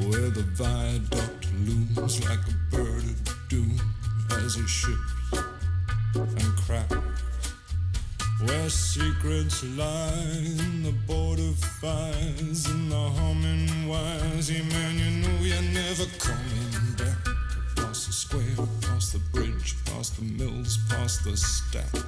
where the viaduct looms like a bird of doom as it ships and cracks, where secrets lie in the border fires and the humming wires. Yeah, man, you know you're never coming back. Past the square, past the bridge, past the mills, past the stacks.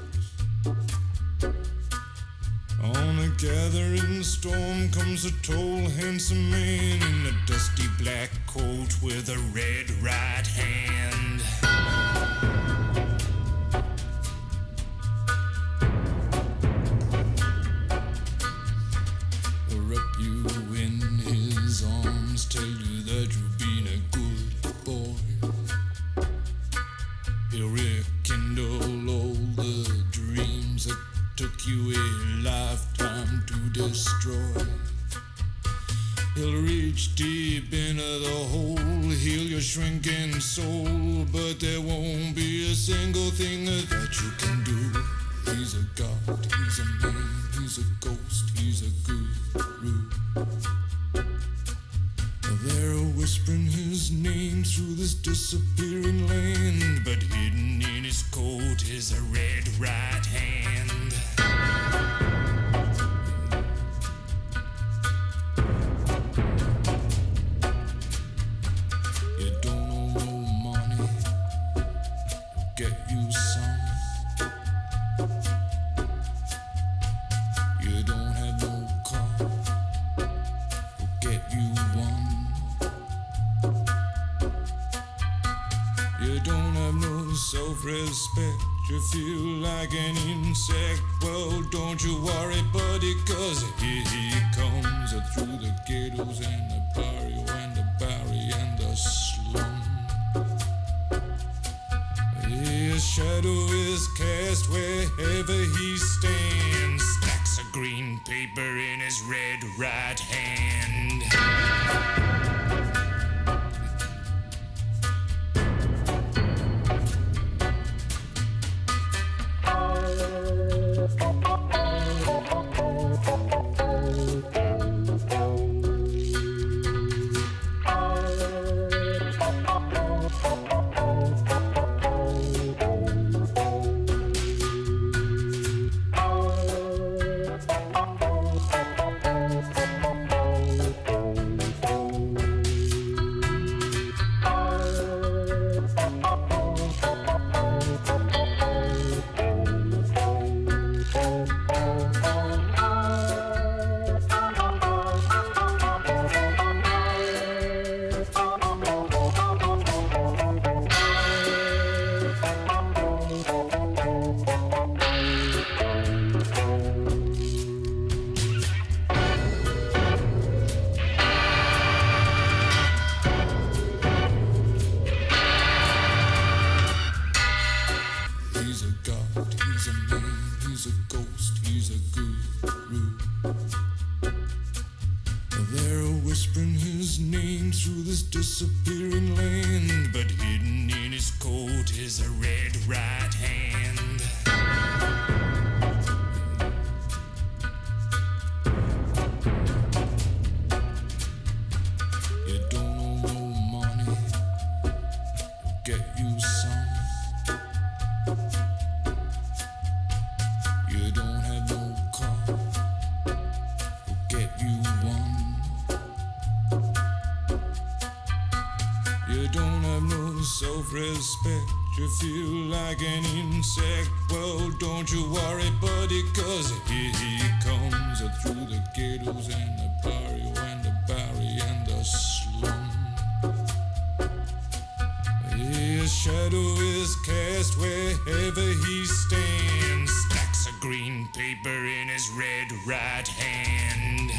On a gathering storm comes a tall, handsome man in a dusty black coat with a red right hand. He'll wrap you in his arms, tell you that you've been a good boy. He'll rekindle all the dreams that took you a lifetime to destroy. He'll reach deep into the hole, heal your shrinking soul, but there won't be a single thing that you can do. He's a god, he's a man, he's a ghost, he's a guru. They're whispering his name through this disappearing land, but hidden in his coat is a red right hand. You don't owe no money, get you some. You don't have no car, get you one. You don't have no self-respect, you feel like an insect. Well, don't you worry, buddy, cause here he comes through the ghettos and the barrio and the barry and the slum. His shadow is cast wherever he stands, stacks of green paper in his red right hand. He's a god, he's a man, he's a ghost, he's a guru. They're whispering his name through this disappearing land, but hidden in his coat is a red right hand. You don't owe no money, get you some. You don't have no car, get you one. You don't have no self-respect, you feel like an insect. Well, don't you worry, buddy, cause here he comes through the ghettos and the barrio and the barry and the slum. His shadow is cast wherever he stands, stacks of green paper in his red right hand.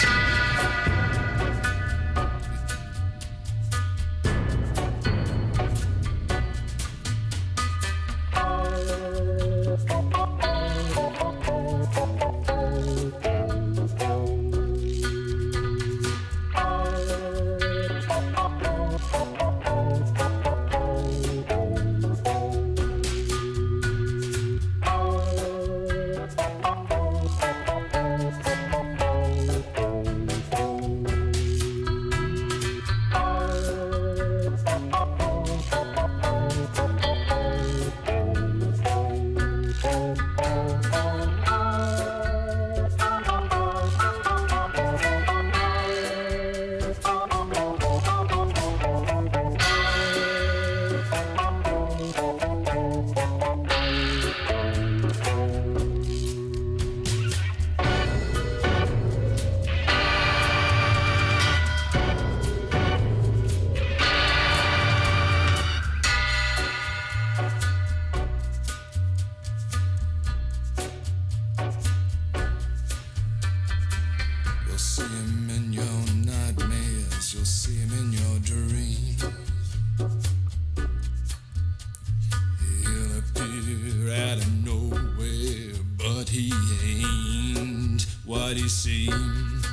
he seems.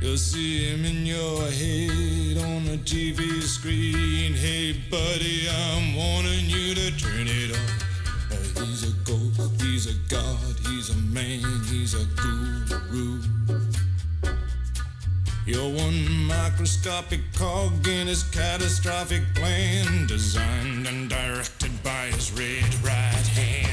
You'll see him in your head on the TV screen. Hey buddy, I'm warning you to turn it off. He's a ghost, he's a god, he's a man, he's a guru. You're one microscopic cog in his catastrophic plan, designed and directed by his red right hand.